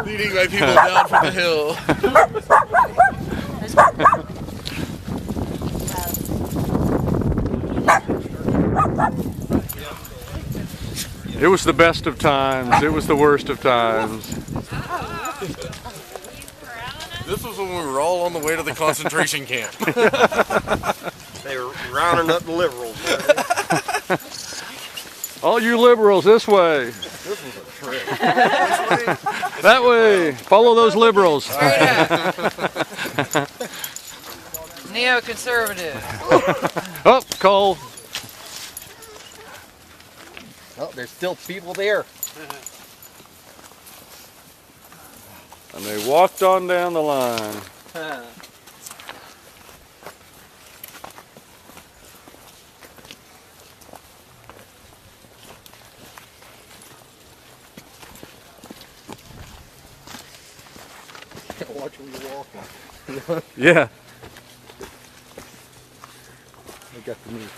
Leading my people down from the hill. It was the best of times. It was the worst of times. This was when we were all on the way to the concentration camp. They were rounding up the liberals. All you liberals, this way. This was a trip. That way. Follow those liberals. Neoconservative. Oh, Cole. Oh, there's still people there. And they walked on down the line. Watch when you're walking. Yeah. I got the meat.